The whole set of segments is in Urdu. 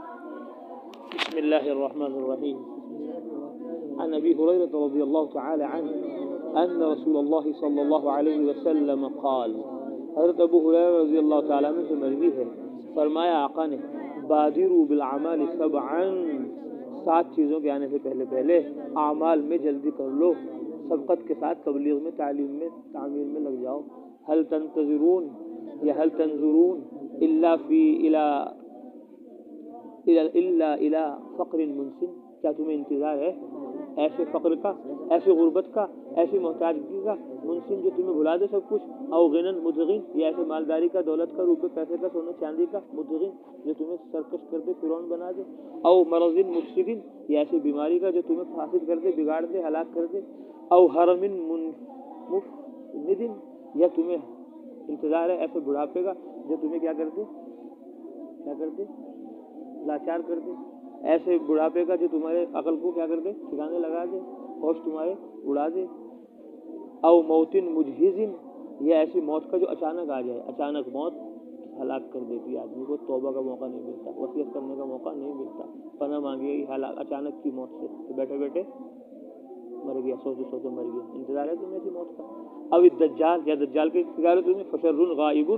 بسم الله الرحمن الرحيم. عن أبي هريرة رضي الله تعالى عنه أن رسول الله صلى الله عليه وسلم قال، حضرت ابو ہریرہ رضی اللہ تعالیٰ عنہ سے مروی ہے، فرمایا آقا نے، بادروا بالعمال سبعا، 7 چیزوں کے آنے سے پہلے اعمال میں جلدی کر لو، سبقت کے ساتھ تبلیغ میں، تعلیم میں، تعمیر میں لگ جاؤ۔ هل تنتظرون یا هل تنظرون الا الى فقر منسن، کیا تمہیں انتظار ہے ایسے فقر کا، ایسے غربت کا، ایسی محتاجگی کا، منسن جو تمہیں بھلا دے سب کچھ، او غنن مدغن، یا ایسے مالداری کا، دولت کا، روپے پیسے کا، سونے چاندی کا، مدغن جو تمہیں سرکش کر دے، فرعون بنا دے، او مرض مفسد، یا ایسی بیماری کا جو تمہیں فاسد کر دے، بگاڑ دے، ہلاک کر دے، او حرم مفند، یا تمہیں انتظار ہے ایسے بڑھاپے کا جو تمہیں کیا کر دے لاچار کر دے، ایسے بڑھاپے کا جو تمہارے عقل کو کیا کر دے، ٹھکانے لگا دے، ہوش تمہارے اڑا دے، او موت مجہز، یا ایسی موت کا جو اچانک آ جائے، اچانک موت ہلاک کر دیتی ہے آدمی کو، توبہ کا موقع نہیں ملتا، وصیت کرنے کا موقع نہیں ملتا، پناہ مانگی اچانک کی موت سے، تو بیٹھے بیٹھے مر گیا، سوچتے سوچتے مر گیا، انتظار ہے تمہیں ایسی موت کا۔ اب الدجال، یا دجال کے انتظار ہے تمہیں، فشر غائب،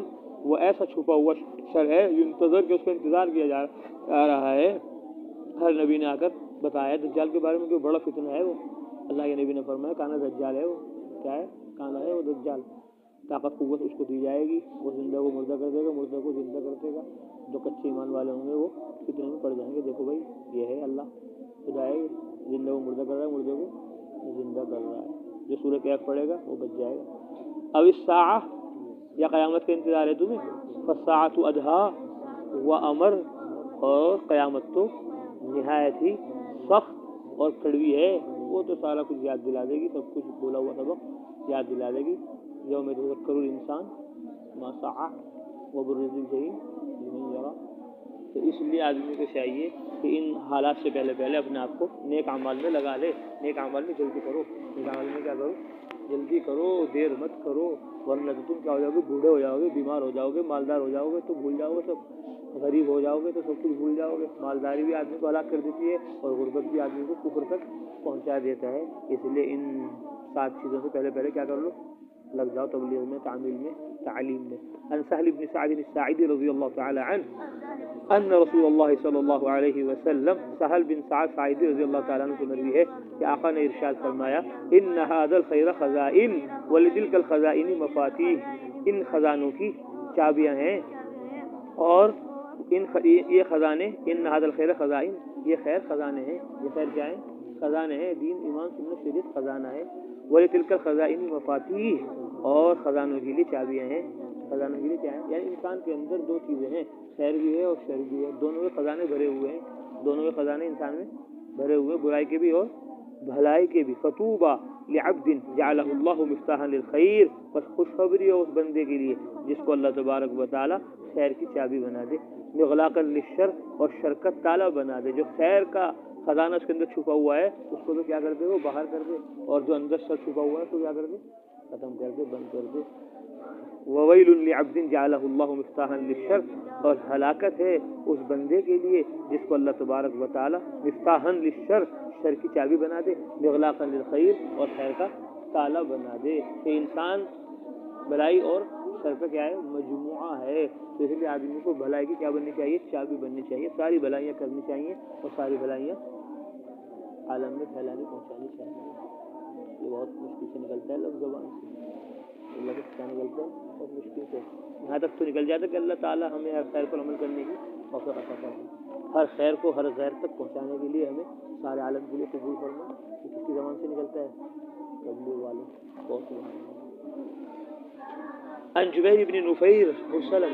وہ ایسا چھپا ہوا شر ہے ينتظر کہ اس کا انتظار کیا جا رہا ہے۔ ہر نبی نے آ کر بتایا دجال کے بارے میں کہ بڑا فتنہ ہے وہ، اللہ کے نبی نے فرمایا کانا دجال ہے وہ، کیا ہے؟ کانا ہے وہ دجال، طاقت قوت اس کو دی جائے گی، وہ زندہ کو مردہ کر دے گا، مردہ کو زندہ کر دے گا، جو کچے ایمان والے ہوں گے وہ فتنے میں پڑ جائیں گے۔ دیکھو بھائی یہ ہے اللہ خدا ہے، زندہ کو مردہ کر رہا ہے، مردے کو زندہ کر رہا ہے، جو سورہ کہف پڑھے گا وہ بچ جائے گا۔ اب الساعہ، یا قیامت کا انتظار ہے تمہیں، فالساعۃ ادھیٰ و امر، اور قیامت تو نہایت ہی سخت اور کڑوی ہے، وہ تو سارا کچھ یاد دلا دے گی، سب کچھ بولا ہوا سبق یاد دلا دے گی۔ یوم یتذکر الانسان ما سعی وبرزت الجحیم لمن یری، تو اس لیے آدمی کو چاہیے کہ ان حالات سے پہلے اپنے آپ کو نیک اعمال میں لگا لے، نیک اعمال میں جلدی کرو، نیک اعمال میں کیا کرو، جلدی کرو، دیر مت کرو، ورنہ تو تم کیا ہو جاؤ گے، بوڑھے ہو جاؤ گے، بیمار ہو جاؤ گے، مالدار ہو جاؤ گے تو بھول جاؤ گے سب، غریب ہو جاؤ گے تو سب کچھ بھول جاؤ گے۔ مالداری بھی آدمی کو ہلاک کر دیتی ہے، اور غربت بھی آدمی کو کفر تک پہنچا دیتا ہے، اس لیے ان 7 چیزوں سے پہلے کیا کر لو، لگ جاؤ تبلیغ میں، تعمیل میں، تعلیم میں۔ عن سهل بن سعد الساعدي رضی اللہ تعالی عنہ ان رسول اللہ صلی اللہ علیہ وسلم، سہل بن سعد ساعدی رضی اللہ تعالیٰ عنہ سے مروی ہے کہ آقا نے ارشاد فرمایا، ان هذا الخیر خزائن ولتلک الخزائن مفاتیح، ان خزانوں کی چابیاں ہیں، اور یہ خزانے، ان هذا الخیر خزائن، یہ خیر خزانے ہیں، یہ خیر کیا ہیں؟ خزانے ہیں، دین ایمان سنت شریعت خزانہ ہے، ولتلک الخزائن مفاتیح، اور خزانوں کے لیے چابیاں ہیں، خزانوں کے لیے کیا ہے؟ یعنی انسان کے اندر 2 چیزیں ہیں، خیر بھی ہے اور شر بھی ہے، دونوں کے خزانے بھرے ہوئے ہیں، دونوں کے خزانے انسان میں بھرے ہوئے، برائی کے بھی اور بھلائی کے بھی۔ فطوبى لعبد جعلہ اللہ مفتاحا للخیر، بس خوشخبری ہو اس بندے کے لیے جس کو اللہ تبارک و تعالی خیر کی چابی بنا دے، مغلاقا للشر، اور شر کا تالا بنا دے، جو خیر کا خزانہ اس کے اندر چھپا ہوا ہے اس کو تو کیا کر دے، وہ باہر کر دے، اور جو اندر شر چھپا ہوا ہے اس کو کیا کر دے، ختم کر دے، بند کر دے۔ وویل لعبد جعلہ اللہ مفتاحا للشر، اور ہلاکت ہے اس بندے کے لیے جس کو اللہ تبارک و تعالی مفتاحا للشر، شر کی چابی بنا دے، مغلاقا للخیر، اور خیر کا تالا بنا دے، کہ انسان بھلائی اور شر کا کیا ہے، مجموعہ ہے، تو اس لیے آدمی کو بھلائی کی کیا بننی چاہیے، چابی بننی چاہیے، ساری بھلائیاں کرنی چاہیے، اور ساری بھلائیاں عالم میں پھیلانی پہنچانی چاہیے۔ یہ بہت مشکل سے نکلتا ہے لفظ زبان سے، اللہ کے کیا نکلتا ہے بہت مشکل سے، یہاں تک تو نکل جاتا ہے کہ اللہ تعالیٰ ہمیں ہر خیر پر عمل کرنے کی توفیق عطا فرمائے، ہر خیر کو ہر غیر تک پہنچانے کے لیے ہمیں سارے عالم کے لیے قبول فرمائے۔ یہ کس کی زبان سے نکلتا ہے؟ تبلیغ والے بہت سبحان اللہ۔ عن جبیر بن نفیر مرسلا،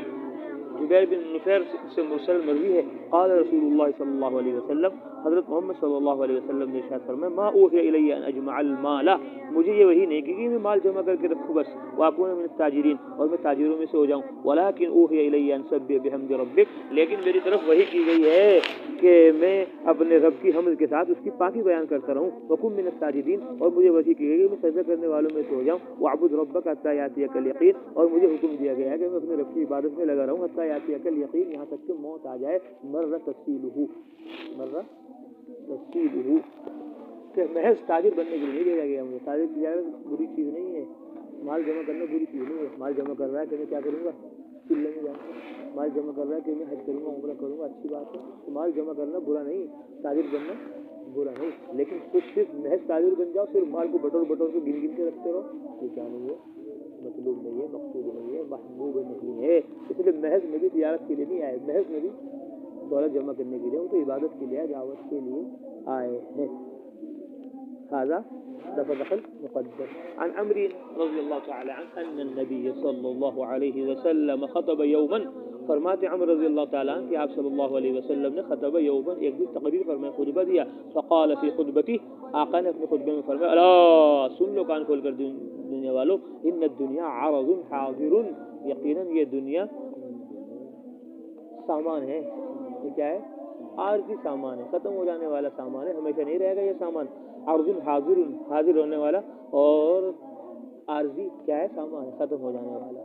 جبیر بن نفیر سے مرسل مروی ہے، قال رسول اللہ صلی اللہ علیہ وسلم، حضرت محمد صلی اللہ علیہ وسلم نے ارشاد فرمایا، ما اوحی الی ان اجمع المال، مجھے یہ وحی نہیں کہ میں مال جمع کر کے رکھوں بس، واکون من التاجرین، اور میں تاجروں میں سے ہو جاؤں، ولکن اوحی الی ان سبح بحمد ربک، لیکن میری طرف وحی کی گئی ہے کہ میں اپنے رب کی حمد کے ساتھ اس کی پاکی بیان کرتا رہوں. وکن من الساجدین، اور مجھے وحی کی گئی کہ میں سجدہ کرنے والوں میں سے ہو جاؤں. واعبد ربک حتی یاتیک الیقین، اور مجھے حکم دیا گیا ہے کہ میں اپنے رب کی عبادت میں لگا رہوں حتی یاتیک الیقین، یہاں تک کہ موت آ جائے. مر تفصیلہ کہ محض تاجر بننے کے لیے نہیں دیا گیا مجھے. تاجر تجارت بری چیز نہیں ہے، مال جمع کرنا بری چیز نہیں ہے. مال جمع کر رہا ہے کہ میں کیا کروں گا، قلعے میں جاؤں گا. مال جمع کر رہا ہے کہ میں حج کروں گا، عمرہ کروں گا، اچھی بات ہے. تو مال جمع کرنا برا نہیں، تاجر بننا برا نہیں، لیکن کچھ صرف محض تاجر بن جاؤ، صرف مال کو بٹور کے گن کے رکھتے رہو، یہ کیا نہیں ہے، مطلوب نہیں ہے، مقصود نہیں ہے، محبوب نہیں ہے. اس لیے محض نبی تجارت کے لیے نہیں آئے، محض نبی دولت جمع کرنے کے لیے، وہ تو عبادت کے لیے، دعوت کے لیے آئے ہیں. هذا لفظ مقدر. عن عمرو رضی اللہ تعالی عنہ ان النبی صلی اللہ علیہ وسلم خطب یوما، فرماتے عمر رضی اللہ تعالیٰ عنہ کہ آپ صلی اللہ علیہ وسلم نے خطبہ یومن، ایک دن تقریر فرمایا، خطبہ دیا. فقال فی خطبتی، آقا نے اپنے خطبے میں فرمایا، الا سن لو کان کھول کر دنیا والو، ان الدنیا عرض حاضر، یقیناً یہ دنیا سامان ہے. یہ کیا ہے، عارضی سامان ہے، ختم ہو جانے والا سامان ہے، ہمیشہ نہیں رہے گا یہ سامان. عرض حاضر، حاضر ہونے والا، اور عارضی کیا ہے، سامان ہے ختم ہو جانے والا.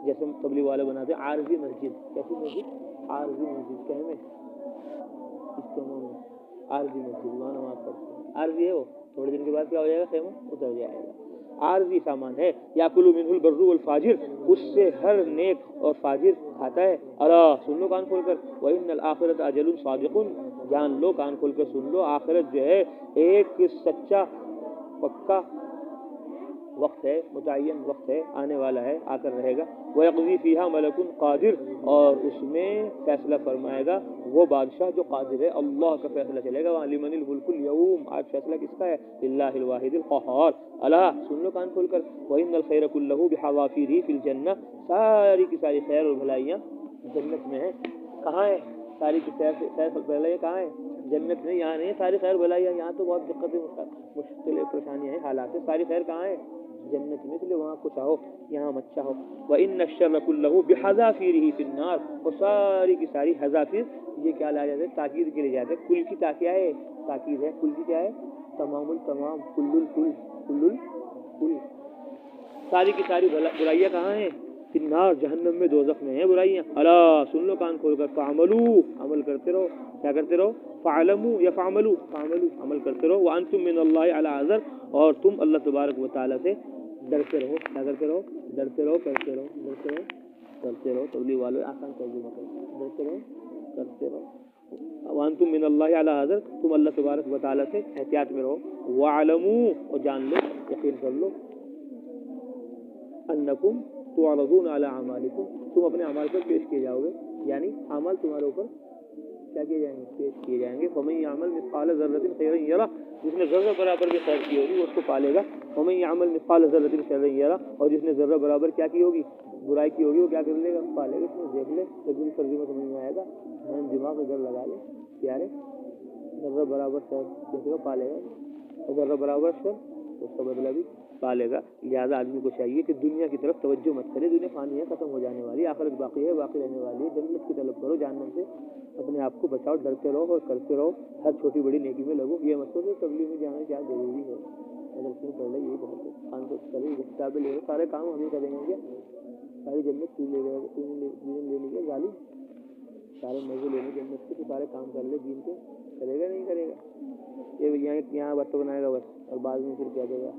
جیسے تبلیغ والے بناتے ہیں عارضی مسجد. کیسی مسجد، عارضی مسجد، کہنے میں اجتماع میں عارضی مسجد، وہاں نماز پڑھتے ہیں. عارضی ہے وہ، تھوڑے دن کے بعد کیا ہو جائے گا، خیمہ اتر جائے گا. عارضی سامان ہے. یاکل منہ البر والفاجر، اس سے ہر نیک اور فاجر کھاتا ہے. الا سن لو کان کھول کر، وان الآخرۃ اجل صادق، جان لو کان کھول کر سن لو، آخرت جو ہے ایک سچا پکا وقت ہے، متعین وقت ہے، آنے والا ہے، آ کر رہے گا. وَيَقْضِي فِيهَا مَلَكٌ قادر، اور اس میں فیصلہ فرمائے گا وہ بادشاہ جو قادر ہے، اللہ کا فیصلہ چلے گا. وہاں لمن الملک اليوم، آج فیصلہ کس کا ہے، للہ الواحد القہار. الا سن لو کان کھول کر، وَإِنَّ الْخَيْرَ كُلَّهُ بِحَوَافِرِهِ فِي الْجَنَّةِ، ساری کی ساری خیر اور بھلائیاں جنت میں ہیں. کہاں ہے ساری کی خیر بھلائیاں، کہاں ہے، جنت میں. یہاں نہیں ساری خیر بھلائیاں، یہاں تو بہت دقتیں مشکلیں پریشانیاں ہیں، حالات ہیں. ساری خیر کہاں ہے، جنت میں. اس لیے وہاں کچھ چاہو، یہاں مت چاہو. وَإِنَّ الشَّرَّ كُلَّهُ بِحَذَافِيرِهِ فِي النَّارِ، اور ساری کی ساری حذافیر، یہ کیا لایا جاتا ہے، تاکید کے لیے جاتے ہیں. کل کی کیا ہے، تاکید ہے. کل کی کیا ہے، تمام التمام، کل الکل، کل الکل. ساری کی ساری برائیاں کہاں ہیں، فی النار، جہنم میں، دوزخ میں ہیں برائیاں. الا سن لو کان کھول کر، فعملوا، عمل کرتے رہو. کیا کرتے رہو، فعلموا یا فعملوا، فعملوا، عمل کرتے رہو. وانتم من اللہ علی حذر، اور تم اللہ تبارک و تعالی سے ڈرتے رہو. کیا کرتے رہو، ڈرتے رہو، کرتے رہو، ڈرتے رہو، کرتے رہو. تبلیغ والے آسان ترجمہ کرو، ڈرتے رہو، کرتے رہو. وانتم من اللہ علی حذر، تم اللہ تبارک و تعالی سے احتیاط میں رہو. وعلموا، اور جان لو، یقین کر لو، انکم تعرضون علی اعمالکم، تم اپنے اعمال پر پیش کیے جاؤ گے. یعنی اعمال تمہارے اوپر کیا کیے جائیں گے، پیش کیے جائیں گے. فمن یعمل مثقال ذرۃ خیرا یرہ، جس نے ذرہ برابر بھی خیر کی ہوگی وہ اس کو پالے گا. ومن یعمل مثقال ذرۃ شرا یرہ، اور جس نے ذرہ برابر کیا کی ہوگی، برائی کی ہوگی، وہ کیا کر لے گا، پالے گا. اس میں دیکھ لے، ترجمہ ترجمہ سمجھ میں آئے گا، دماغ میں گھر لگا لے پیارے. ذرہ برابر خیر دیکھے گا، پالے گا. اور ذرہ برابر شر، تو اس کا بدلہ بھی پالے گا. لہٰذا آدمی کو چاہیے کہ دنیا کی طرف توجہ مت کرے. دنیا فانی ہے، ختم ہو جانے والی، آخرت باقی ہے، باقی رہنے والی ہے. جنت کی طلب کرو، جہنم سے اپنے آپ کو بچاؤ. ڈرتے رہو اور کرتے رہو، ہر چھوٹی بڑی نیکی میں لگو. یہ مت سوچو تبلیغ میں جانا کیا ضروری ہے، مدرسے میں پڑھ لے یہی بہت ہے. خان کو کرے، کتابیں لے لو، سارے کام ہم ہی کریں گے. ساری جنت تو لے گئے، لینے کے غالب، سارے مزے لینے جنت کے، تو سارے کام کر لے دین کے. کرے گا نہیں کرے گا، یہ یہاں وقت بنائے گا بس، اور بعد میں پھر کہہ دے گا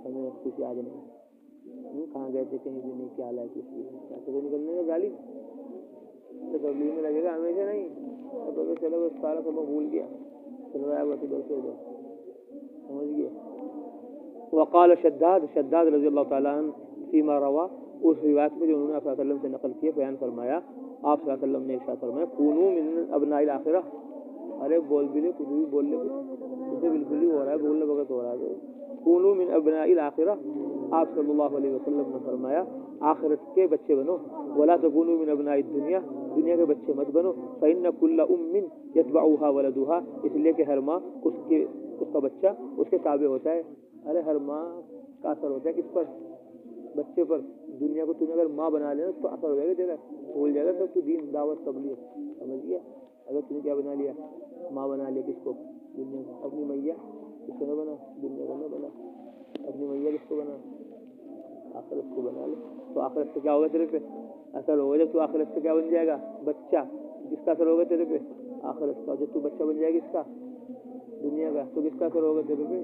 ہمیں کچھ یاد نہیں، کہاں گئے تھے، کہیں بھی نہیں، کیا حال ہے، کچھ بھی نہیں. تو نکلنے کا غالب تو تبلیغ میں لگے گا ہمیشہ نہیں. تو چلو بس سارا سبق بھول گیا، چل رہا ہے بس ادھر سے ادھر، سمجھ گئے. وقال شداد رضی اللہ تعالیٰ عنہ فیما روا، اس روایت میں جو انہوں نے آپ صلی اللہ علیہ وسلم سے نقل کیا، بیان فرمایا، آپ صلی اللہ علیہ وسلم نے ارشاد فرمایا، کونوا من ابناء الاخرہ. ارے بول بھی لے، کچھ بھی بول لے، اسے بالکل ہی ہو رہا ہے، بولنے وقت ہو رہا ہے. کونوا من ابناء الاخرہ، آپ صلی اللہ علیہ وسلم نے فرمایا آخرت کے بچے بنو. ولا تکونوا من ابناء الدنیا، دنیا کے بچے مت بنو. فإن كل أم يتبعها ولدها، اس لیے کہ ہر ماں اس کا بچہ اس کے تابع ہوتا ہے. ارے ہر ماں کا اثر ہوتا ہے کس پر، بچے پر. دنیا کو تمہیں اگر ماں بنا لینا تو اثر ہو جائے گا تیرا، بھول جائے گا سب تو دین، دعوت، تبلیغ، سمجھ گیا. اگر تم نے کیا بنا لیا؟ ماں بنا لیا کس کو؟ دنیا کو۔ اپنی میاں کس کو نہ بنا؟ دنیا کو نہ بنا۔ اپنی میاں کس کو بنا؟ آخرت کو بنا لے۔ تو آخرت سے کیا ہوگا تیرے پہ؟ اثر ہوگا جب تو آخرت سے کیا بن جائے گا؟ بچہ۔ کس کا اثر ہوگا تیرے پہ؟ آخرت کا۔ جب تو بچہ بن جائے گا کس کا؟ دنیا کا، تو کس کا اثر ہوگا تیرے پہ؟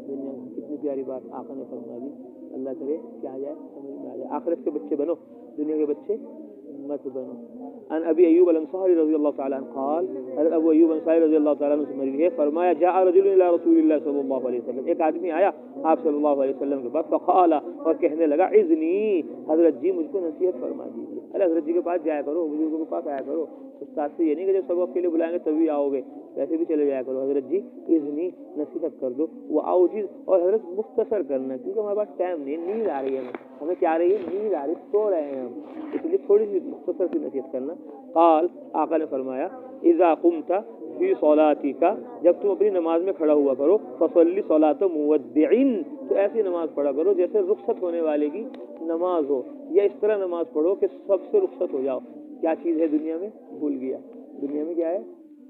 دنیا کا۔ کتنی پیاری بات آقا نے فرما دی۔ اللہ کرے کیا آ جائے سمجھ میں آ جائے۔ آخرت کے بچے بنو، دنیا کے بچے مت بنو۔ ان ابی ایوب الانصاری رضی اللہ تعالی عنہ قال، حضرت ابو ایوب انصاری رضی اللہ تعالیٰ عنہ سے مروی ہے، فرمایا جاء رجل الی رسول اللہ صلی اللہ علیہ وسلم، ایک آدمی آیا آپ صلی اللہ علیہ وسلم کے پاس، فقال، اور کہنے لگا اذنی، حضرت جی مجھ کو نصیحت فرما دیجیے۔ ارے حضرت جی کے پاس جایا کرو، بزرگوں کے پاس آیا کرو، استاد سے یہ نہیں کہ جب سبق کے لیے بلائیں گے تبھی آؤ گے، ویسے بھی چلے جایا کرو۔ حضرت جی اذنی، نصیحت کر دو، وہ اوجز، اور حضرت مختصر کرنا، کیونکہ ہمارے پاس ٹائم نہیں، نیند آ رہی ہے ہمیں کیا آ رہی ہے؟ نیند آ رہی، سو رہے ہیں ہم، اس لیے تھوڑی سی مختصر سی نصیحت کرنا۔ قال، آقا نے فرمایا اذا قمت فی صلاتک، جب تم اپنی نماز میں کھڑا ہوا کرو، فصلی صلاۃ مودع، تو ایسی نماز پڑھا کرو جیسے رخصت ہونے والے کی نماز ہو، یا اس طرح نماز پڑھو کہ سب سے رخصت ہو جاؤ۔ کیا چیز ہے دنیا میں؟ بھول گیا۔ دنیا میں کیا ہے؟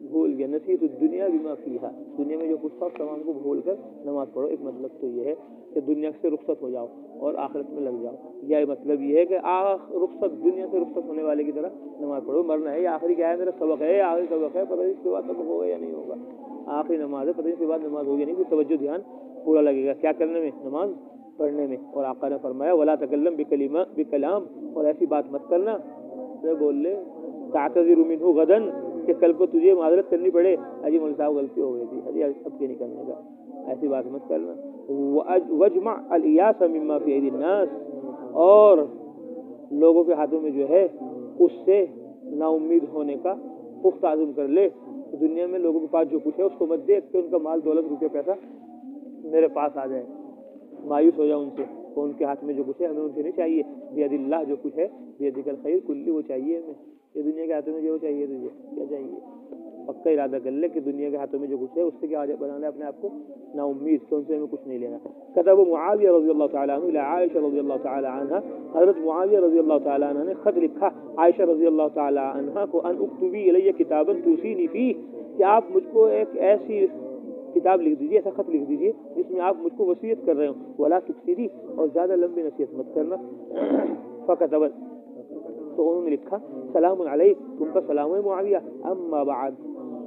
بھول گیا۔ نصیحت الدنیا بما فیہا، دنیا میں جو کچھ تھا تمام کو بھول کر نماز پڑھو۔ ایک مطلب تو یہ ہے کہ دنیا سے رخصت ہو جاؤ اور آخرت میں لگ جاؤ، یا مطلب یہ ہے کہ رخصت، دنیا سے رخصت ہونے والے کی طرح نماز پڑھو۔ مرنا ہے، یہ آخری کیا ہے؟ میرا سبق ہے، آخری سبق ہے، پتہ نہیں اس کے بعد سبق ہوگا یا نہیں ہوگا، آخری نماز ہے، پتہ نہیں اس کے بعد نماز ہوگی نہیں، پھر توجہ دھیان پورا لگے گا کیا کرنے میں؟ نماز پڑھنے میں۔ اور آقا نے فرمایا ولا تکلم بکلام، اور ایسی بات مت کرنا بول لے تعتذر منہ غدا، کہ کل کو تجھے معذرت کرنی پڑے، اجی مولوی صاحب غلطی ہو گئی تھی، اجی اب کے نہیں کرنے کا، ایسی بات مت کرنا۔ وجمع الیاس مما فی ایدی الناس، اور لوگوں کے ہاتھوں میں جو ہے اس سے نا امید ہونے کا پختہ عزم کر لے۔ دنیا میں لوگوں کے پاس جو کچھ ہے اس کو مت دیکھ کہ ان کا مال دولت روپے پیسہ میرے پاس آ جائے، مایوس ہو جاؤ ان سے، تو ان کے ہاتھ میں جو کچھ ہے ہمیں ان سے نہیں چاہیے۔ بید اللہ، جو کچھ ہے بیدک الخیر کلی، وہ چاہیے ہمیں۔ یہ دنیا کے ہاتھوں میں جو چاہیے تجھے کیا چاہیے؟ پکا ارادہ کر لے کہ دنیا کے ہاتھوں میں جو کچھ ہے اس سے کیا بنانا ہے اپنے آپ کو نا امید، کہ ان سے ہمیں کچھ نہیں لینا۔ کتب معاویہ رضی اللہ تعالیٰ عنہ الی عائشہ رضی اللہ تعالیٰ عنہ، حضرت معاویہ رضی اللہ تعالیٰ عنہ نے خط لکھا عائشہ رضی اللہ تعالیٰ عنہ کو، ان اکتبی الی کتابا توصینی فیہ، کہ آپ مجھ کو ایک ایسی کتاب لکھ دیجیے، ایسا خط لکھ دیجیے جس میں آپ مجھ کو وصیت کر رہے ہوں، ولا تکثری، اور زیادہ لمبی نصیحت مت کرنا۔ فکتبت، تو انہوں نے لکھا سلام علیک، تم پر سلام ہے معاویہ، اما بعد،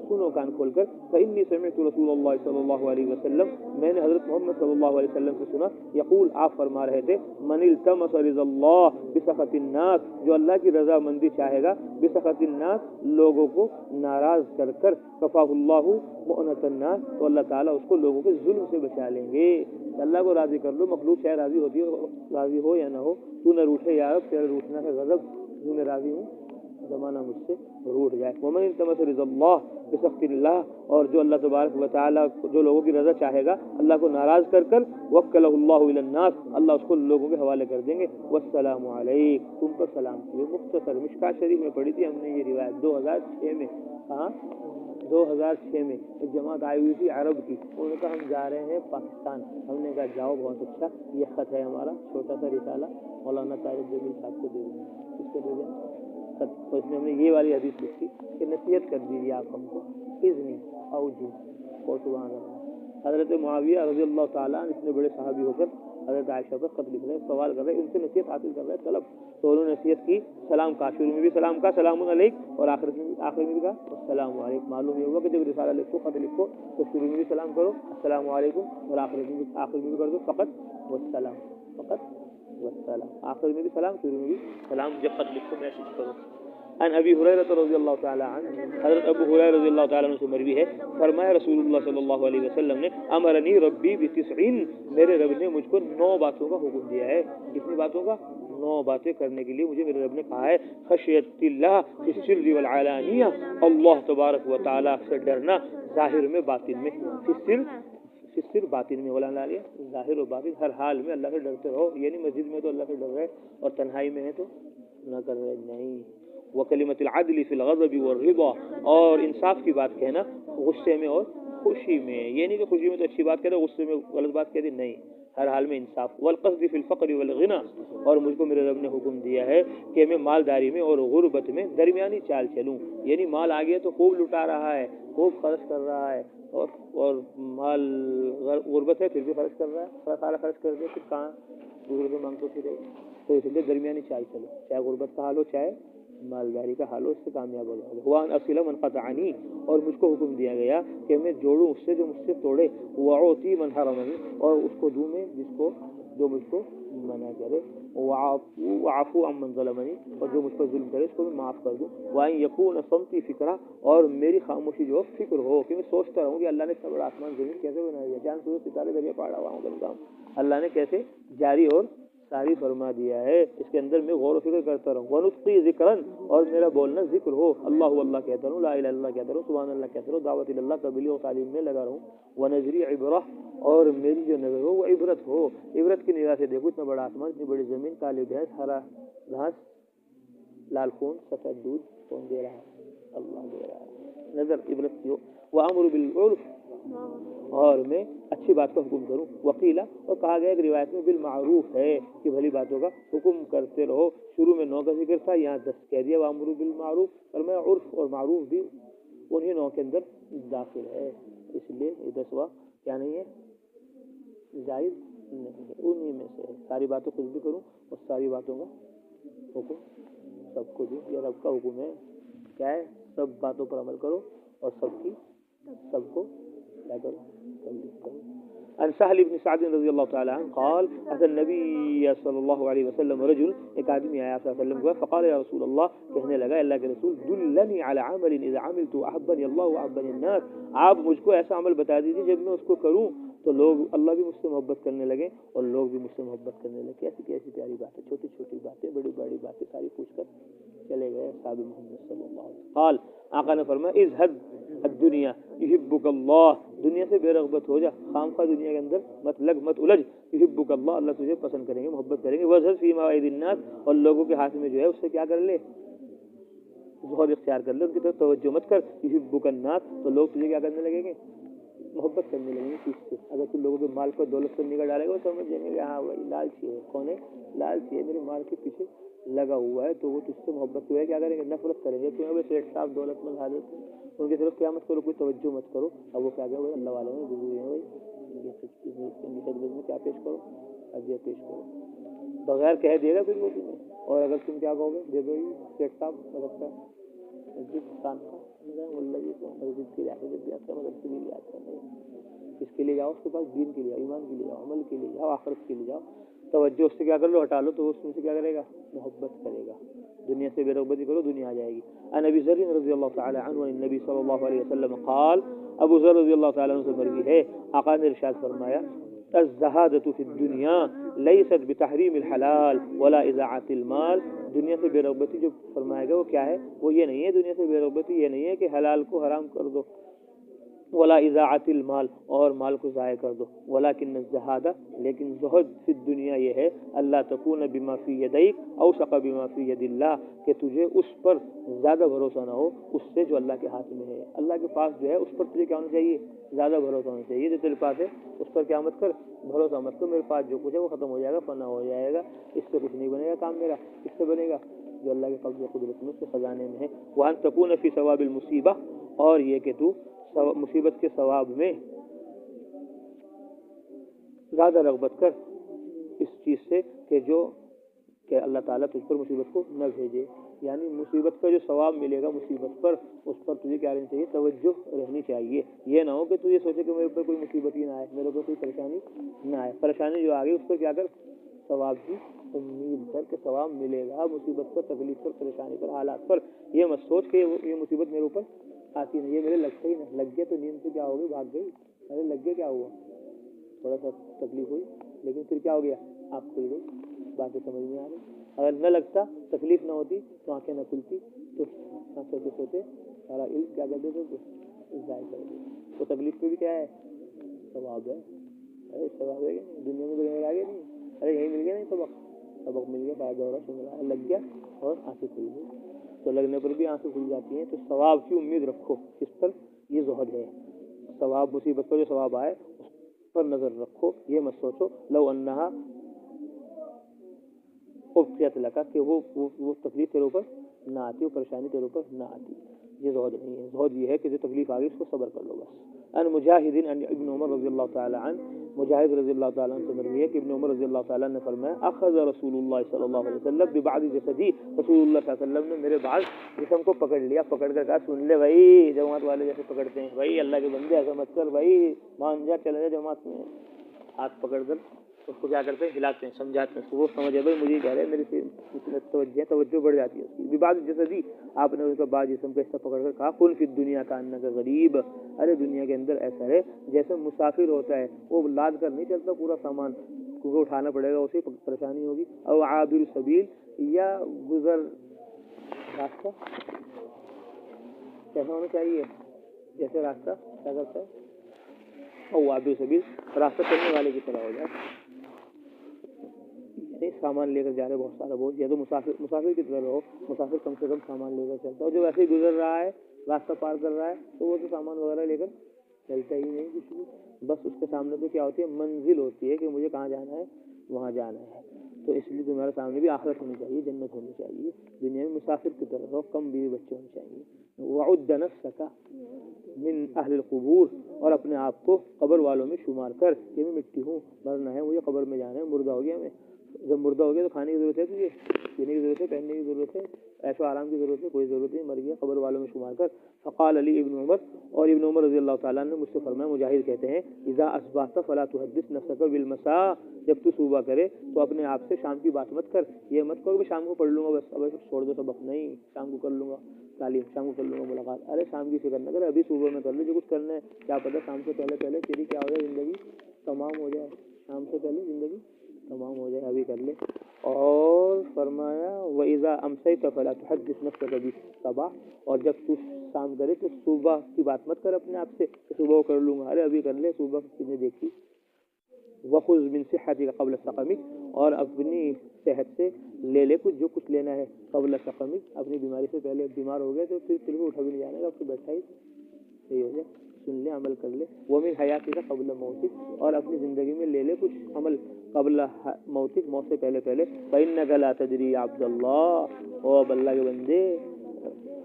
سنو کان کھول کر، فانی سمعت رسول اللہ صلی اللہ علیہ وسلم، میں نے حضرت محمد صلی اللہ علیہ وسلم سے سنا، یقول، آپ فرما رہے تھے، من التمس رضا اللہ بسخط الناس، جو اللہ کی رضا مندی چاہے گا، بسخط الناس، لوگوں کو ناراض کر کر، کفاہ اللہ مؤنۃ الناس، تو اللہ تعالیٰ اس کو لوگوں کے ظلم سے بچا لیں گے۔ اللہ کو راضی کر لو، مخلوق چاہے راضی ہوتی ہو، راضی ہو یا نہ ہو، تو نہ روٹھے یا رب، تیرا روٹنا ہے غضب، جو میں راضی ہوں زمانہ مجھ سے روٹ جائے۔ ومن التمس رضا اللہ بسخط اللہ، اور جو اللہ تبارک و تعالیٰ جو لوگوں کی رضا چاہے گا اللہ کو ناراض کر کر، وکلہ اللہ الی الناس، اللہ اس کو لوگوں کے حوالے کر دیں گے۔ والسلام علیک، تم پر سلام کیے۔ مختصر مشکات شریف میں پڑھی تھی ہم نے یہ روایت 2006 میں، ہاں 2006 میں ایک جماعت آئی ہوئی تھی عرب کی، انہوں نے کہا ہم جا رہے ہیں پاکستان، ہم نے کہا جاؤ، بہت اچھا، یہ خط ہے ہمارا چھوٹا سا رسالہ، مولانا طارق جمیل صاحب کو دے دیں، اس کو دے دیں۔ تو اس میں ہم نے یہ والی حدیث لکھی کہ نصیحت کر دیجیے آپ ہم کو، اذنی اوجی، اور سبحان اللہ۔ حضرت معاویہ رضی اللہ تعالیٰ اتنے بڑے صحابی ہو کر حضرت عائشہ پر خط لکھ رہے ہیں، سوال کر رہے ہیں، ان سے نصیحت حاصل کر رہے ہیں، طلب، تو انہوں نے نصیحت کی، سلام کا، شروع میں بھی سلام کا، سلام علیک، اور آخر میں بھی کہا السلام علیکم۔ معلوم یہ ہوگا کہ جب رسالہ لکھو، خط لکھو، تو شروع میں بھی سلام کرو السلام علیکم، اور آخر میں بھی کر دو فقط والسلام، فقط والسلام، آخر میں بھی سلام، شروع میں بھی سلام، جب خط لکھو میسج کرو۔ ان ابی ہریرہ رضی اللہ تعالی عنہ، حضرت ابو ہریرہ رضی اللہ تعالی عنہ سے مروی ہے، فرمایا رسول اللہ صلی اللہ علیہ وسلم نے، امرنی ربی ب90، میرے رب نے مجھ کو 9 باتوں کا حکم دیا ہے۔ کتنی باتوں کا؟ 9 باتیں کرنے کے لیے مجھے میرے رب نے کہا ہے۔ خشیت اللہ فی السر والعلانیہ، اللہ تبارک و تعالی سے ڈرنا ظاہر میں باطن میں، فی السر باطن میں، والعلانیہ ظاہر و باطن، ہر حال میں اللہ سے ڈرتے رہو، یعنی مسجد میں تو اللہ سے ڈر رہے اور تنہائی میں ہے تو نہ کر رہے نہیں۔ وکلمۃ العدل فی الغضب والرضا، اور انصاف کی بات کہنا غصے میں اور خوشی میں، یہ نہیں کہ خوشی میں تو اچھی بات کہہ دے، غصے میں غلط بات کہہ دے، نہیں، ہر حال میں انصاف، والقصد فی الفقر والغنا، اور مجھ کو میرے رب نے حکم دیا ہے کہ میں مالداری میں اور غربت میں درمیانی چال چلوں، یعنی مال آ گیا تو خوب لٹا رہا ہے، خوب خرچ کر رہا ہے، اور مال غربت ہے پھر بھی خرچ کر رہا ہے، سارا خرچ کر دے پھر کہاں دوسرے سے مانگ تو پھرے، تو اس لیے درمیانی چال چلو، چاہے غربت کا حال ہو چاہے مالداری کا حال ہو، اس سے کامیاب ہو جاؤ گے۔ وان اصل من قطعنی، اور مجھ کو حکم دیا گیا کہ میں جوڑوں اس سے جو مجھ سے توڑے، واعطی من حرمنی، اور اس کو دوں میں جس کو جو مجھ کو منع کرے، وعفو عن من ظلمنی، اور جو مجھ پر ظلم کرے اس کو میں معاف کر دوں، وان یکون صمتی فکرہ، اور میری خاموشی جو فکر ہو کہ میں سوچتا رہوں کہ اللہ نے اتنا بڑا آسمان زمین کیسے بنا دیا، چاند سورج ستارے دریا پہاڑ ہواؤں کا نظام اللہ نے کیسے جاری اور ساری فرما دیا ہے، اس کے اندر میں غور و فکر کرتا رہوں، ونطقی ذکرن، اور میرا بولنا ذکر ہو، اللہ اللہ کہتا رہوں، لا الہ الا اللہ کہتا رہوں، سبحان اللہ کہتا رہوں، دعوت اللہ تبلیغ و تعلیم میں لگا رہوں، ونظری عبرہ، اور میری جو نظر ہو وہ عبرت ہو، عبرت کی نگاہ سے دیکھو، اتنا بڑا آسمان، اتنی بڑی زمین، کالی بھینس، ہرا گھاس، لال خون، سفید دودھ، کون دے رہا ہے؟ اللہ دے رہا ہے، نظر عبرت کی ہو، وامر بالعرف، اور میں اچھی بات کا حکم کروں، وقیلا، اور کہا گیا ایک روایت میں بالمعروف ہے کہ بھلی باتوں کا حکم کرتے رہو، شروع میں 9 کا ذکر تھا، یہاں 10 کہہ دیا، وامر بالمعروف، اور میں عرف اور معروف بھی انہی 9 کے اندر داخل ہے، اس لیے یہ 10واں کیا نہیں ہے، جائز نہیں ہے، انہی میں سے ساری باتوں کچھ بھی کروں اور ساری باتوں کا حکم سب کو دوں، یہ رب کا حکم ہے، کیا ہے، سب باتوں پر عمل کرو اور سب کو کیا کرو، عن سہل بن سعد رضی اللہ تعالی عنہ قال اتى النبي صلی اللہ علیہ وسلم رجل، ایک آدمی آیا صلی اللہ علیہ وسلم کو، فقال یا رسول اللہ، کہنے لگا اللہ کے رسول، دلنی علی عمل اذا عملت احبنی اللہ واحبنی الناس، آپ مجھ کو ایسا عمل بتا دیجیے جب میں اس کو کروں تو لوگ اللہ بھی مجھ سے محبت کرنے لگے اور لوگ بھی مجھ سے محبت کرنے لگے۔ کیسی پیاری باتیں، چھوٹی چھوٹی باتیں، بڑی بڑی باتیں ساری پوچھ کر چلے گئے صحابہ محمد صلی اللہ علیہ وسلم۔ قال، آقا نے فرمایا، اذهب الدنیا یحبک اللہ، دنیا سے بے رغبت ہو جا، خامخواہ دنیا کے اندر مت لگ، مت الجھ، یحبک اللہ، اللہ تجھے پسند کریں گے، محبت کریں گے، وازہد فی مواعظ الناس، اور لوگوں کے ہاتھ میں جو ہے اس سے کیا کر لے، زہد اختیار کر لے، ان کی طرف توجہ مت کر، یحبک الناس، تو لوگ تجھے کیا کرنے لگیں گے، محبت کرنے لگیں گے کس سے، اگر تم لوگوں کے مال پر دولت پر نگاہ ڈالے گا وہ سمجھ جائیں گے کہ ہاں بھائی لالچی ہے، کون ہے، لالچی ہے، میرے مال کے پیچھے لگا ہوا ہے، تو وہ تجھ سے محبت جو ہے کیا کریں گے، نفرت کریں گے، تمہیں وہ سیٹ صاحب دولت مند حاضر، ان کی طرف کیا مت کرو، کوئی توجہ مت کرو، اب وہ کیا کہ بھائی اللہ والے ہیں، گزرے ہیں بھائی، خدمت میں کیا پیش کرو، عطیہ پیش کرو، بغیر کہہ دے گا پھر وہ تمہیں، اور اگر تم کیا کہو گے، دے دو یہ سیٹ صاحب مدد کا مسجد مسجد کے لیے آتے، جب بھی آتا ہے مدد کے لیے آتا ہے، اس کے لیے جاؤ، اس کے پاس دین کے لیے، ایمان کے لیے جاؤ، عمل کے لیے جاؤ، آخرت کے لیے جاؤ، توجہ اس سے کیا کر لو، ہٹا لو، تو اس میں سے کیا کرے گا، محبت کرے گا، دنیا سے بے رغبتی کرو، دنیا آ جائے گی۔ عن ابی ذر رضی اللہ تعالی عنہ عن النبی صلی اللہ علیہ وسلم قال، ابو ذر رضی اللہ تعالی عنہ سے مروی ہے، آقا نے ارشاد فرمایا، الزہادۃ فی الدنیا لیست بتحریم الحلال ولا اضاعۃ المال، دنیا سے بے رغبتی جو فرمائے گا وہ کیا ہے، وہ یہ نہیں ہے، دنیا سے بے رغبتی یہ نہیں ہے کہ حلال کو حرام کر دو، ولا اضاعت المال، اور مال کو ضائع کر دو، ولکن الزہاد، لیکن زہد فی الدنیا یہ ہے، اللہ تکون بما فی یدیک اوثق بما فی ید اللہ، کہ تجھے اس پر زیادہ بھروسہ نہ ہو اس سے جو اللہ کے ہاتھ میں ہے، اللہ کے پاس جو ہے اس پر تجھے کیا ہونا چاہیے، زیادہ بھروسہ ہونا چاہیے، جو تیرے پاس ہے اس پر کیا مت کر، بھروسہ مت کر، میرے پاس جو کچھ ہے وہ ختم ہو جائے گا، فنا ہو جائے گا، اس سے کچھ نہیں بنے گا کام میرا، اس سے بنے گا جو اللہ کے قبض و قدرت میں، اس کے خزانے میں ہے، وان تکون فی ثواب المصیبہ، اور یہ کہ تو مصیبت کے ثواب میں زیادہ رغبت کر اس چیز سے کہ اللہ تعالیٰ تجھ پر مصیبت کو نہ بھیجے، یعنی مصیبت کا جو ثواب ملے گا مصیبت پر، اس پر تجھے کیا رہنی چاہیے، توجہ رہنی چاہیے، یہ نہ ہو کہ تو یہ سوچے کہ میرے اوپر کوئی مصیبت ہی نہ آئے، میرے اوپر کوئی پریشانی نہ آئے، پریشانی جو آ گئی اس پر کیا کر، ثواب کی امید کر کے ثواب ملے گا، مصیبت پر، تکلیف پر، پریشانی پر، حالات پر یہ مت سوچ کہ یہ مصیبت میرے اوپر آتی نہیں، یہ میرے لگتا ہی نہیں، لگ گیا تو نیند سے کیا ہوگی، بھاگ گئی، ارے لگ گیا کیا ہوا، تھوڑا سا تکلیف ہوئی لیکن پھر کیا ہو گیا، آپ کھل گئی، باتیں سمجھ میں آ رہی، اگر نہ لگتا، تکلیف نہ ہوتی تو آنکھیں نہ کھلتی، تو سوتے سوتے سارا علم کیا کر دیتے تو ضائع کر دیتے، تو تکلیف پہ بھی کیا ہے، ثواب ہے، ارے ثواب ہے دنیا میں لگنے آگے نہیں، ارے یہیں مل گیا نہیں، سبق مل گیا، فائدہ ہو رہا، سن رہا ہے، لگ گیا اور آنکھیں کھل گئی، تو لگنے پر بھی آنکھیں کھل جاتی ہیں، تو ثواب کی امید رکھو، اس پر یہ زہد ہے، ثواب مصیبت پر جو ثواب آئے پر نظر رکھو، یہ مت سوچو لو انہا ابقیت لکا کہ وہ تکلیف تیرے اوپر نہ آتی، وہ پریشانی تیرے اوپر نہ آتی. یہ زہد نہیں ہے. زہد یہ ہے کہ جو تکلیف آ گئی اس کو صبر کر لو بس. ان مجاہد ان ابن عمر رضی اللہ تعالی عنہ، مجاہد رضی اللہ تعالیٰ عنہ سے مروی ہے کہ ابن عمر رضی اللہ تعالیٰ نے فرمایا اخذ رسول اللہ صلی اللہ علیہ وسلم ببعض جسدی، رسول اللہ صلی اللہ علیہ وسلم نے میرے بعض جسم کو پکڑ لیا، پکڑ کر کہا سن لے بھائی، جماعت والے جیسے پکڑتے ہیں، بھائی اللہ کے بندے ایسا مت کر بھائی، مان جا، چلے جا جماعت میں. ہاتھ پکڑ کر اس کو کیا کرتے ہیں، ہلاتے ہیں، سمجھاتے ہیں. وہ سمجھے بھائی مجھے کہہ رہے میری توجہ بڑھ جاتی ہے اس کی. بعض جسدی، آپ نے اس کا بعض جسم کو ایسا پکڑ کر کہا کن فی الدنیا کا انک غریب، ارے دنیا کے اندر ایسا ہے جیسے مسافر ہوتا ہے، وہ لاد کر نہیں چلتا پورا سامان، کیونکہ اٹھانا پڑے گا، اسے پریشانی ہوگی. او عابر سبیل، یا گزر راستہ کیسا ہونا چاہیے، جیسے راستہ کیا کرتا ہے، او عابر سبیل، راستہ چلنے والے کی طرح ہو جائے. سامان لے کر جا رہے بہت سارا بوجھ، یا تو مسافر کی طرح رہو، مسافر کم سے کم سامان لے کر چلتا ہے، اور جو ویسے ہی گزر رہا ہے، راستہ پار کر رہا ہے، تو وہ تو سامان وغیرہ لے کر چلتا ہی نہیں کچھ بھی. بس اس کے سامنے تو کیا ہوتی ہے، منزل ہوتی ہے کہ مجھے کہاں جانا ہے، وہاں جانا ہے. تو اس لیے تمہارے سامنے بھی آخرت ہونی چاہیے، جنت ہونی چاہیے. دنیا میں مسافر کی طرح رہو، کم بیوی بچے ہونے چاہیے. وعد نفسک من اہل القبور، اور اپنے آپ کو قبر والوں میں شمار کر کہ میں مٹی ہوں، مرنا ہے مجھے، قبر میں جانا ہے، مردہ ہو گیا میں. جب مردہ ہو گیا تو کھانے کی ضرورت ہے تجھے، پینے کی ضرورت ہے، پہننے کی ضرورت ہے، ایسو آرام کی ضرورت ہے، کوئی ضرورت نہیں، مر گیا، قبر والوں میں شمار کر. فقال علی ابن عمر، اور ابن عمر رضی اللہ تعالیٰ نے مجھ سے فرمایا، مجاہد کہتے ہیں اذا اصبحت فلا تحدث نفسك بالمساء، جب تو صبح کرے تو اپنے آپ سے شام کی بات مت کر، یہ مت کرو کہ شام کو پڑھ لوں گا بس، اب چھوڑ دو سبق، نہیں، شام کو کر لوں گا تعلیم، شام کو کر لوں گا ملاقات. ارے شام کی فکر نہ کرے، ابھی صبح میں کر لے جو کچھ کرنا ہے، کیا پتہ شام سے پہلے پہلے تیری کیا ہو جائے، زندگی تمام ہو جائے، شام سے پہلے زندگی تمام ہو جائے، ابھی کر لے. اور فرمایا وَإِذَا أَمْسَيْتَ فَلَا تُحَدِّثْ نَفْسَكَ بِالصَّبَاحِ، اور جب تو شام کرے تو صبح کی بات مت کر اپنے آپ سے کہ صبح کر لوں گا، ارے ابھی کر لے، صبح کسی نے دیکھی. وَخُذْ مِنْ صِحَّتِكَ قَبْلَ سَقَمِكَ، اور اپنی صحت سے لے لے کچھ جو کچھ لینا ہے، قبل سقمک، اپنی بیماری سے پہلے. بیمار ہو گئے تو پھر تیرے کو اٹھا بھی نہیں جانے گا، اب تو بیٹھا ہی صحیح ہو جائے. سن لے، عمل کر لے. وَمِنْ حَيَاتِكَ قَبْلَ مَوْتِكَ، اور اپنی زندگی میں لے لے کچھ عمل قبل موتک، موت سے پہلے پہلے. فَإِنَّكَ لَا تَدْرِي عَبْدَ اللَّهِ، او اب اللہ کے بندے،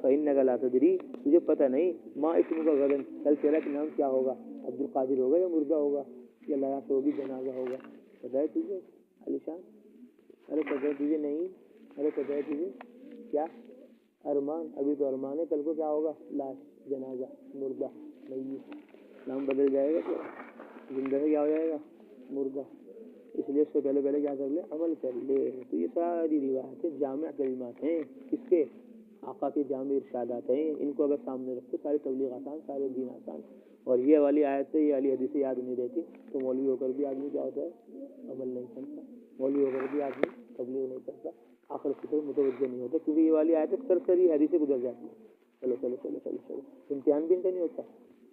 فَإِنَّكَ لَا تَدْرِي، تجھے پتہ نہیں، مَا اسْمُكَ غَدًا، کل تیرا نام کیا ہوگا، عبد القادر ہوگا یا مردہ ہوگا یا لیاس ہوگی، جنازہ ہوگا. پتہ ہے تجھے علی شان؟ ارے پتہ ہے تجھے نہیں؟ ارے پتہ ہے تجھے کیا ارمان، ابھی تو ارمان ہے، کل کو کیا ہوگا، لاش، جنازہ، مردہ، میت. نام بدل جائے گا تو زندہ سے کیا ہو جائے گا، مردہ. اس لیے اس سے پہلے پہلے کیا کر لے، عمل کر لے. تو یہ ساری روایتیں جامع کلمات ہیں، کس کے، آقا کے جامع ارشادات ہیں. ان کو اگر سامنے رکھو ساری تبلیغ آسان، سارے دین آسان. اور یہ والی آیتیں، یہ والی حدیثیں یاد نہیں رہتی تو مولوی ہو کر بھی آدمی کیا ہوتا ہے، عمل نہیں کرتا. مولوی ہو کر بھی آدمی تبلیغ نہیں کرتا، آخر کی طرف متوجہ نہیں ہوتا، کیونکہ یہ والی آیتیں سرسری حدیثیں گزر جاتی ہیں. چلو چلو چلو چلو چلو. امتحان بھی ان کا نہیں ہوتا.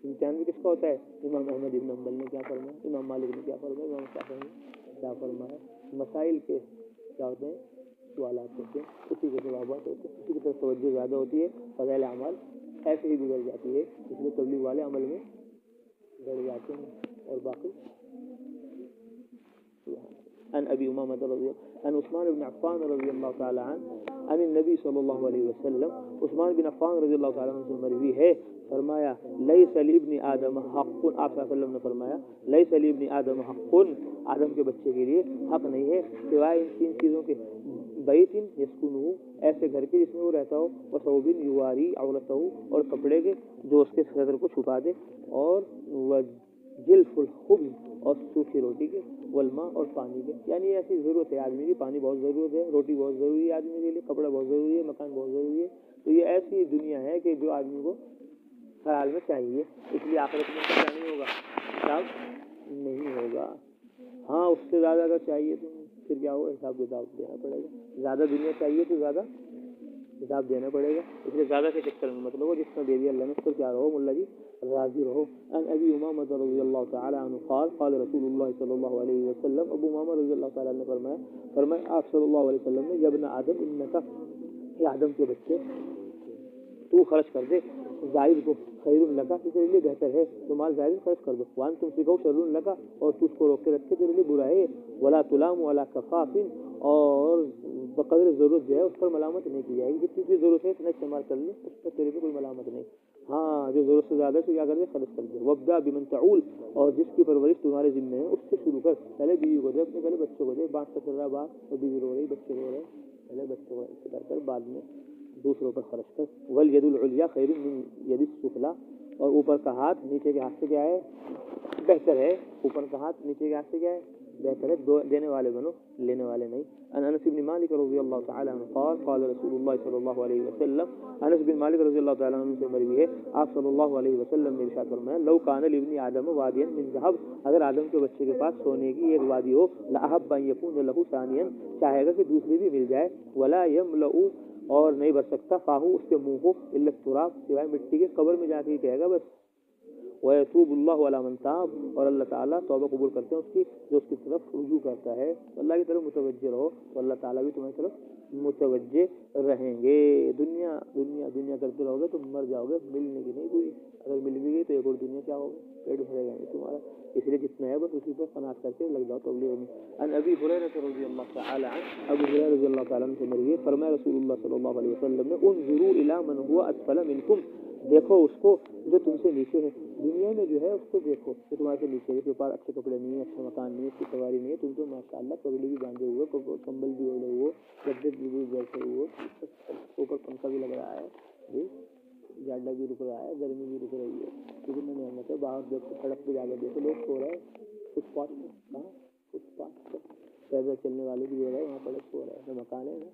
امتحان بھی کس کا ہوتا ہے، امام احمد بن حنبل نے کیا فرمایا، امام مالک نے کیا فرمایا، امام شافعی نے کیا فرمایا. مسائل کے کیا ہوتے ہیں، سوالات ہوتے ہیں، اسی کے جوابات ہوتے ہیں، اسی کی طرف توجہ زیادہ ہوتی ہے. فضائل اعمال ایسے ہی گزر جاتی ہے، اس لیے تبلیغ والے عمل میں گڑ جاتے ہیں. اور باقی عن ابی امامہ رضی عن عثمان بن عفان رضی اللہ تعالی عنہ عن النبی صلی اللہ علیہ وسلم، عثمان بن عفان رضی اللہ تعالی عنہ سے مروی ہے، فرمایا لیس لابن آدم حق، آپ صلی اللہ علیہ وسلم نے فرمایا لیس لابن آدم حق، آدم کے بچے کے لیے حق نہیں ہے سوائے ان تین چیزوں کے، بیت یسکنہ، ایسے گھر کے جس میں وہ رہتا ہو، وثوب یواری عورتہ، اور کپڑے کے جو اس کے صدر کو چھپا دے، اور وجلف الخبز، اور سوکھی روٹی کے، والماء، اور پانی کے. یعنی ایسی ضرورت ہے آدمی کی، پانی بہت ضرورت ہے، روٹی بہت ضروری ہے آدمی کے لیے، کپڑا بہت ضروری ہے، مکان بہت ضروری ہے. تو یہ ایسی دنیا ہے کہ جو آدمی کو ہر حال میں چاہیے. اس لیے آخرت میں کیا نہیں ہوگا، حساب نہیں ہوگا. ہاں اس سے زیادہ اگر چاہیے تو پھر کیا ہوگا، حساب کتاب دینا پڑے گا. زیادہ دنیا چاہیے تو زیادہ حساب دینا پڑے گا. اس لیے زیادہ کے چکر میں مطلب ہو، جس میں دے دیا اللہ نے اس پر کیا رہو، ملا جی راضی رہو. ان ابی امامہ رضی اللہ تعالی عنہ قال قال رسول اللہ صلی اللہ علیہ وسلم، ابو امامہ رضی اللہ تعالی عنہ نے فرمایا آپ صلی اللہ علیہ وسلم نے، یا ابن آدم انک، یہ آدم کے بچے، تو خرچ کر دے زائد کو، خیر لکا تیرے لیے بہتر ہے، تو مال زائد خرچ کر دو، وان تم سکھو شر لکا اور تو اس کو روک کے رکھے تیرے لیے برا ہے، ولا تلام ولا کفاف اور بقدر ضرورت جو ہے اس پر ملامت نہیں کی جائے گی، جتنی کی ضرورت ہے اتنا استعمال کر لے، اس پر تیرے پہ کوئی ملامت نہیں، ہاں جو ضرورت سے زیادہ ہے کیا کر دے خرچ کر دے، وابدا بمن تعول اور جس کی پرورش تمہارے ذمہ ہے اس سے شروع کر، پہلے بیوی کو دے، اپنے پہلے بچوں کو دے، بانٹ کا چل رہا بات اور بیوی رو رہی بچے رو رہے، پہلے بچوں کو کر بعد میں دوسروں پر خرچ کر، والید العلیٰ خیر من ید السفلیٰ اور اوپر کا ہاتھ نیچے کے ہاتھ سے کیا ہے بہتر ہے، اوپر کا ہاتھ نیچے کے ہاتھ سے کیا ہے بہتر ہے، دینے والے بنو لینے والے نہیں۔ ان انس بن مالک رضی اللہ تعالی عنہ قال قال رسول اللہ صلی اللہ علیہ وسلم، انس بن مالک رضی اللہ تعالی عنہ سے مروی ہے آپ صلی اللہ علیہ وسلم نے ارشاد فرمایا لو کان لابن آدم وادیا من ذهب، اگر آدم کے بچے کے پاس سونے کی ایک وادی ہو، لاحب ان یکون له ثانیا، چاہے گا کہ دوسری بھی مل جائے، ولا یملأ اور نہیں بھر سکتا فاہو اس کے منہ کو الا التراب سوائے مٹی کے، قبر میں جا کے کہے گا بس، وَيَتُوبُ اللَّهُ عَلَىٰ مَن تَابَ اور اللہ تعالیٰ توبہ قبول کرتے ہیں اس کی جو اس کی طرف رجوع کرتا ہے، اللہ کی طرف متوجہ رہو تو اللہ تعالیٰ بھی تمہاری طرف متوجہ رہیں گے۔ دنیا دنیا دنیا کرتے رہو گے تو مر جاؤ گے، ملنے کی نہیں کوئی، اگر مل بھی گئی تو ایک اور دنیا کیا ہوگا، پیٹ بھرے گا نہیں تمہارا، اس لیے جتنا ہے بس اسی پر قناعت کر کے لگ جاؤ تبلیغ میں۔ ان ابی ہریرہ رضی اللہ تعالی عنہ، ابو ہریرہ رضی اللہ تعالیٰ عنہ سے مروی ہے فرمایا رسول اللہ صلی اللہ علیہ وسلم نے انظروا الی من هو اسفل منکم، دیکھو اس کو جو تم سے نیچے ہے، دنیا میں جو ہے اس کو دیکھو جو تمہارے سے نیچے ہے، اس کے پاس اچھے کپڑے نہیں ہیں، اچھا مکان نہیں ہے، اچھی سواری نہیں ہے، تم تو ماشاء اللہ پگڑی بھی باندھے ہوئے، کمبل بھی اوڑھے ہوئے، گدے بھی بیٹھے ہوئے، اوپر پنکھا بھی لگ رہا ہے جی، جاڈا بھی رک رہا ہے، گرمی بھی رک رہی ہے، کتنا نعمت ہے، باہر دیکھو سڑک پہ جا کے دیکھو لوگ سو رہے ہیں، فٹ پاتھ پہ، کہاں فٹ پاتھ پہ پیدل چلنے والے بھی جو ہے وہاں پر سو رہے ہیں، مکان ہے نا،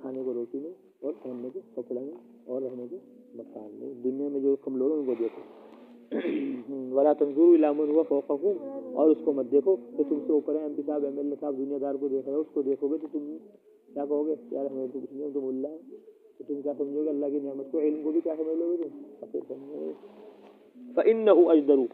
کھانے کو روٹی نہیں اور پہننے کے کپڑے نہیں اور رہنے کے مکان نہیں، دنیا میں جو کم لوگ ہیں ان کو دیکھو۔ ولا تنظروا الی من هو فوقکم اور اس کو مت دیکھو کہ تم سے اوپر ہے، ایم پی صاحب ایم ایل اے صاحب دنیا دار کو دیکھ رہے ہو، اس کو دیکھو گے تو تم کیا کہو گے، یار ہمیں تو کچھ نہیں، تو ملا ہے، تو تم کیا سمجھو گے اللہ کی نعمت کو، علم کو بھی کیا سمجھ لو گے تم فقیر سمجھو گے۔ فإنه أجدر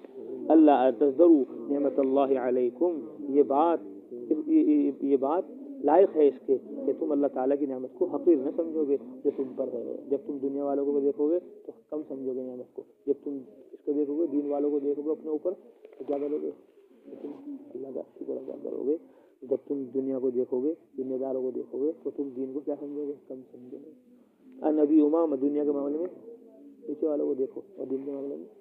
اللہ تزدروا نعمت اللہ علیکم، یہ بات لائق ہے اس کے کہ تم اللہ تعالیٰ کی نعمت کو حقیر نہ سمجھو گے جو تم پر ہے، جب تم دنیا والوں کو دیکھو گے تو کم سمجھو گے نعمت کو، جب تم اس کو دیکھو گے دین والوں کو دیکھو گے اپنے اوپر تو کیا کرو گے، تم اللہ کا شکر ادا کرو گے، جب تم دنیا کو دیکھو گے دنیا داروں کو دیکھو گے تو تم دین کو کیا سمجھو گے، کم سمجھو گے۔ نبی امام دنیا کے معاملے میں نیچے والوں کو دیکھو اور دین کے معاملے میں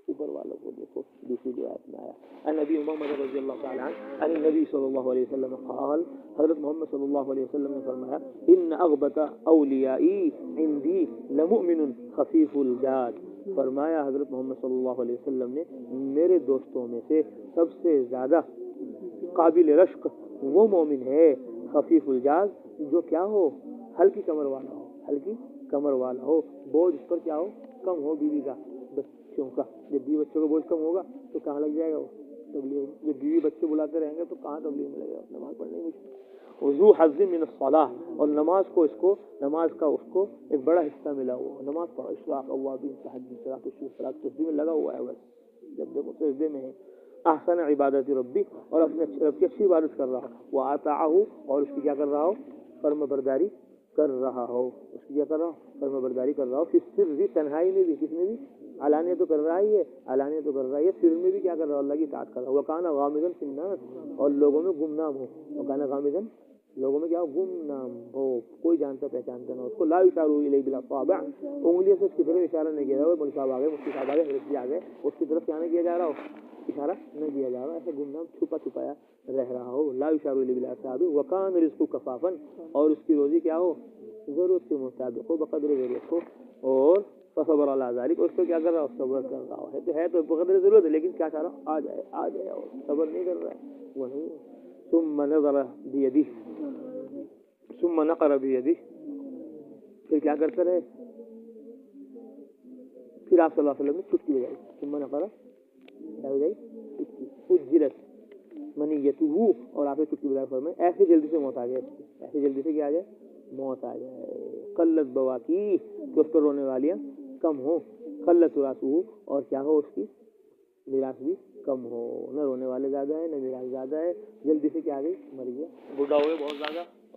اوپر والوں کو دیکھو، دوسری روایت میں آیا نبی محمد رضی اللہ تعالیٰ عنہ ان نبی صلی اللہ علیہ وسلم قال، حضرت محمد صلی اللہ علیہ وسلم نے فرمایا ان اغبط اولیائی عندی لمؤمن خفیف الجاد، فرمایا حضرت محمد صلی اللہ علیہ وسلم نے میرے دوستوں میں سے سب سے زیادہ قابل رشق وہ مومن ہے خفیف الجاد جو کیا ہو ہلکی کمر والا ہو، ہلکی کمر والا ہو، بوجھ اس پر کیا ہو کم ہو، بیوی کا بچوں کا، جب بیوی بچوں کا بوجھ کم ہوگا تو کہاں لگ جائے گا وہ تبلیغ، جب بیوی بچے بلاتے رہیں گے تو کہاں تبلیغ ملے گا، نماز پڑھنے میں۔ وضو حظ من الصلاح اور نماز کو اس کو نماز کا اس کو ایک بڑا حصہ ملا ہوا، نماز پڑھو، اشراق اوابین تہجد صلاۃ الشروق صلاۃ تسبیح میں لگا ہوا ہے، بس جب دیکھو سجدے میں ہے، احسن عبادت ربی اور اپنے رب کی اچھی عبادت کر رہا ہو، واطاعہ اور اس کی کیا کر رہا ہو فرما برداری کر رہا ہو، اس کی کیا کر رہا ہو فرما برداری کر رہا ہو، پھر سر تنہائی میں بھی، کس میں بھی علانیہ تو کر رہا ہی ہے، علانیہ تو کر رہا ہے، سر میں بھی کیا کر رہا ہو اللہ کی اطاعت کر رہا ہو، وکانا غامضا فی الناس اور لوگوں میں گمنام ہو، وکانا غامضا لوگوں میں کیا ہو گمنام ہو، کوئی جانتا پہچانتا نہ ہو اس کو، لا یشار الیہ بالاصابع انگلیوں سے اس کی طرف اشارہ نہیں کیا جا رہا، مولوی صاحب آ گئے مفتی صاحب آ گئے حضرت جی آ گئے، اس کی طرف کیا نہیں کیا جا رہا ہو اشارہ نہ کیا جا رہا، ایسے گمنام چھپا چھپایا رہ رہا ہو، لا یشار الیہ بالاصابع وکان رزق کفافا اور اس کی روزی کیا ہو ضرورت کے مطابق ہو، بقدر ضرورت ہو، اور فصبر علی ذلک اور اس کو کیا کر رہا ہو صبر کر رہا ہو، ہے تو بقدر ضرورت ہے لیکن کیا چاہ رہا آ جائے اور صبر نہیں کر رہا ہے وہ نہیں۔ ثم نظر بیدہ ثم نقر بیدہ پھر کیا کرتا رہے، پھر آپ صلی اللہ علیہ وسلم نے چٹکی بجائی، ثم نقر کیا بجائی چٹکی، اجلت منیتہ اور آپ نے چٹکی بجائی فرمائے ایسے جلدی سے موت آ جائے، ایسے جلدی سے کیا آ جائے موت آ جائے، قلت بواکی کہ اس پر رونے والیاں کم ہو، قلت راسہ اور کیا ہو اس کی میراث بھی کم ہو، نہ رونے والے زیادہ ہے نہ میراث زیادہ ہے، جلدی سے کیا آ گئی مر گیا، بوڑھا ہوئے بہت زیادہ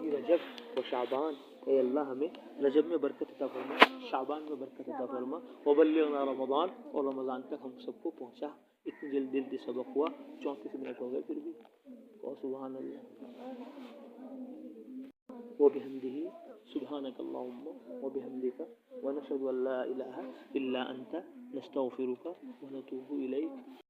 فی رجب و شعبان، اے اللہ ہمیں رجب میں برکت عطا فرما، شعبان میں برکت عطا فرما، وبلغنا رمضان، اور رمضان تک ہم سب کو پہنچا۔ اتنی جلدی سبق ہوا، 34 منٹ ہو گئے پھر بھی، اور سبحان اللہ وبحمدہ، سبحانک اللہم وبحمدک، ونشہد ان لا الہ الا انت، نستغفرک ونتوب الیک۔